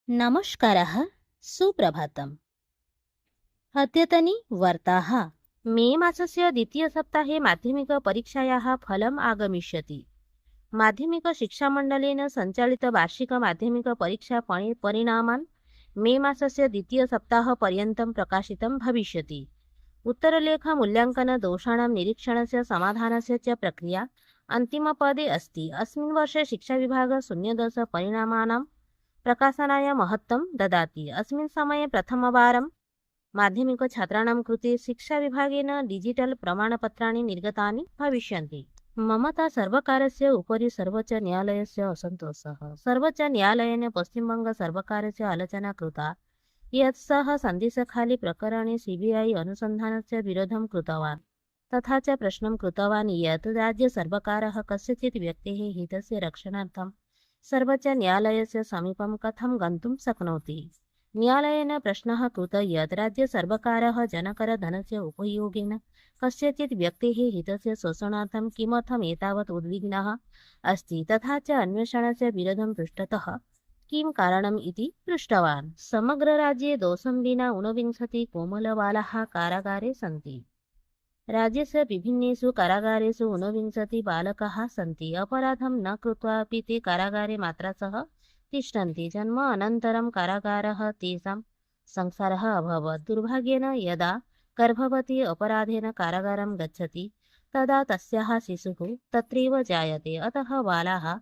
नमस्कारः, सुप्रभातम्। अद्यतनी वार्ताः। मे मासस्य द्वितीयसप्ताहे माध्यमिकपरीक्षायाः फलम् आगमिष्यति। माध्यमिकशिक्षामण्डलेन सञ्चालितवार्षिकमाध्यमिकपरीक्षा परिणामान् मे मासस्य द्वितीयसप्ताहपर्यन्तं प्रकाशितं भविष्यति। उत्तरलेखमूल्याङ्कनदोषाणां निरीक्षणस्य समाधानस्य च प्रक्रिया अन्तिमपदे अस्ति। अस्मिन् वर्षे शिक्षाविभागः 0 परिणामानां प्रकाशनाय महत्त्वं ददाति। अस्मिन् समये प्रथमवारं माध्यमिकछात्राणां कृते शिक्षाविभागेन डिजिटल् प्रमाणपत्राणि निर्गतानि भविष्यन्ति। ममता सर्वकारस्य उपरि सर्वोच्चन्यायालयस्य असन्तोषः। सर्वोच्चन्यायालयेन पश्चिमबङ्गसर्वकारस्य आलोचना कृता यत् सः सन्देशखाली प्रकरणे CBI अनुसन्धानस्य विरोधं कृतवान्, तथा च प्रश्नं कृतवान् यत् राज्यसर्वकारः कस्यचित् व्यक्तेः हितस्य रक्षणार्थं सर्वोच्चन्यायालयस्य समीपं कथं गन्तुं शक्नोति। न्यायालयेन प्रश्नः कृतः यत् राज्यसर्वकारः जनकरधनस्य उपयोगेन कस्यचित् व्यक्तेः हितस्य शोषणार्थं किमर्थम् एतावत् उद्विग्नः अस्ति, तथा च अन्वेषणस्य विरोधं पृष्ठतः किं कारणम् इति पृष्टवान्। समग्रराज्ये दोषं विना 29 कोमलबालाः कारागारे सन्ति। राज्यस्य विभिन्नेषु कारागारेषु 29 बालकाः सन्ति। अपराधं न कृत्वापि ते कारागारे मात्रा तिष्ठन्ति। जन्म अनन्तरं कारागारः तेषां संसारः अभवत्। दुर्भाग्येन यदा गर्भवती अपराधेन कारागारं गच्छति तदा तस्याः शिशुः तत्रैव जायते। अतः बालाः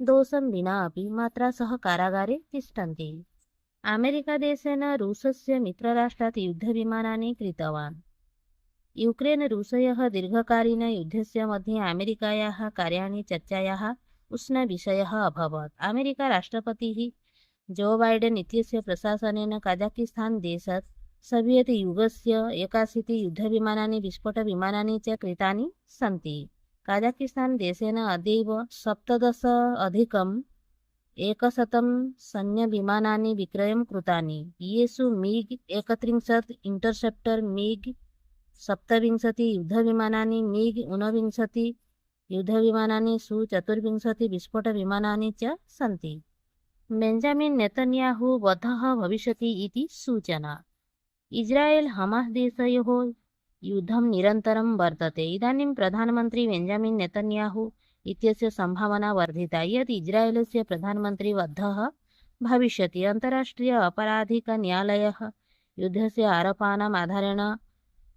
दोषं विना अपि मात्रा सह कारागारे तिष्ठन्ति। अमेरिकादेशेन रूसस्य मित्रराष्ट्रात् युद्धविमानानि क्रीतवान्। यूक्रेन् रूसयोः दीर्घकालीनयुद्धस्य मध्ये अमेरिकायाः कार्याणि चर्चायाः उष्णविषयः अभवत्। अमेरिका राष्ट्रपतिः जो बाइडेन् इत्यस्य प्रशासनेन कजाकिस्तान् देशात् सोवियत् युगस्य 81 युद्धविमानानि विस्फोटविमानानि च क्रीतानि सन्ति। कजाकिस्तान देशेन अद्यैव 17,100 सैन्यविमानानि विक्रयं कृतानि, येषु MiG-31 interceptor, MiG-27 युद्धविमानानि, MiG-29 युद्धविमानानि, Su-24 विस्फोटविमानानि च सन्ति। बेंजामिन् नेतन्याहू वधः भविष्यति इति सूचना। इस्राएल् हमास् देशयोः युद्धं निरन्तरं वर्तते। इदानीं प्रधानमन्त्री बेंजामिन् नेतन्याहू इत्यस्य सम्भावना वर्धिता यत् इस्राएलस्य प्रधानमन्त्री वधः भविष्यति। अन्ताराष्ट्रिय अपराधिकन्यायालयः युद्धस्य आरोपानाम् आधारेण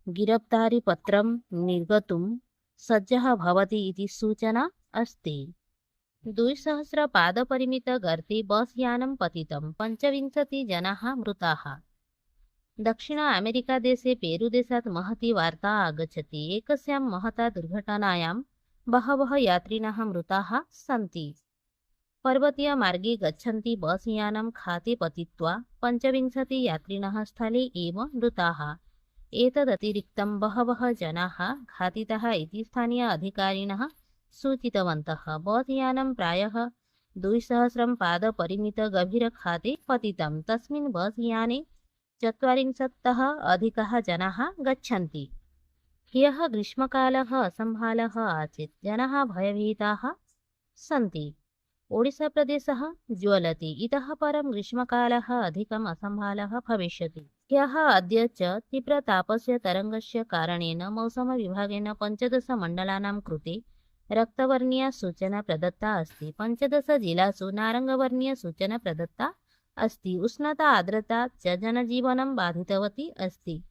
गिरफ्तारीपत्रं निर्गतुं सज्जः भवति इति सूचना अस्ति। 200 पादपरिमितगर्ते बस्यानं पतितं, 25 जनाः मृताः। दक्षिण अमेरिकादेशे पेरुदेशात् महती वार्ता आगच्छति। एकस्यां महता दुर्घटनायां बहवः यात्रिणः मृताः सन्ति। पर्वतीयमार्गे गच्छन्ति बस्यानं खाते पतित्वा 25 यात्रिणः स्थले एव मृताः। एतदतिरिक्तं बहवः जनाः घातिताः इति स्थानीय अधिकारिणः सूचितवन्तः। बस्यानं प्रायः 200 पादपरिमितगभीरखाते पतितं। तस्मिन् बस्याने 40तः अधिकाः जनाः गच्छन्ति। ह्यः ग्रीष्मकालः असम्भालः आसीत्। जनाः भयभीताः सन्ति। ओडिशाप्रदेशः ज्वलति। इतः परं ग्रीष्मकालः अधिकम् असम्भालः भविष्यति। ह्यः अद्य च तीव्रतापस्य तरङ्गस्य कारणेन मौसमविभागेन 15 मण्डलानां कृते रक्तवर्णीया सूचना प्रदत्ता अस्ति। 15 जिल्लासु नारङ्गवर्णीया सूचना प्रदत्ता अस्ति। उष्णता आर्द्रता च जनजीवनं बाधितवती अस्ति।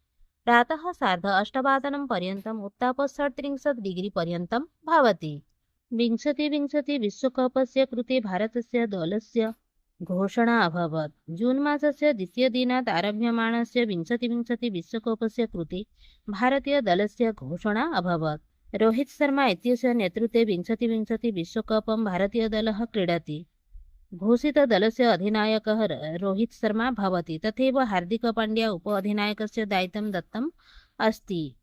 प्रातः 8:30 पर्यन्तम् उत्ताप 37 डिग्री पर्यन्तं भवति। 2020 विश्वकपस्य कृते भारतस्य दलस्य घोषणा अभवत्। जून् मासस्य द्वितीयदिनात् आरभ्यमाणस्य 2020 विश्वकपस्य कृते भारतीयदलस्य घोषणा अभवत्। रोहित शर्मा इत्यस्य नेतृत्वे 2020 विश्वकपं भारतीयदलः क्रीडति। घोषितदलस्य अधिनायकः रोहित शर्मा भवति। तथैव हार्दिक पाण्ड्या उप-अधिनायकस्य दायित्वं दत्तम् अस्ति।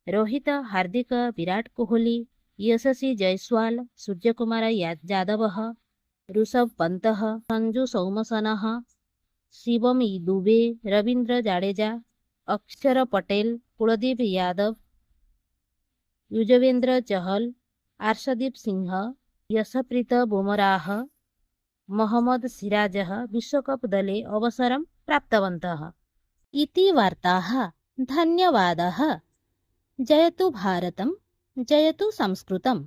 रोहित, हार्दिक, विराट कोहली, यशस्वी जयस्वाल, सूर्यकुमार यादवः, ऋषभ पन्तः, संजू सैमसनः, शिवम दुबे, रवीन्द्र जाडेजा, अक्षर पटेल, कुलदीप यादव, युजवेंद्र चहल, आर्शदीप सिंह, यशप्रीत बुमराह, मोहम्मद सिराजः विश्वकप् दले अवसरं प्राप्तवन्तः इति वार्ताः। धन्यवादः। जयतु भारतं, जयतु संस्कृतम्।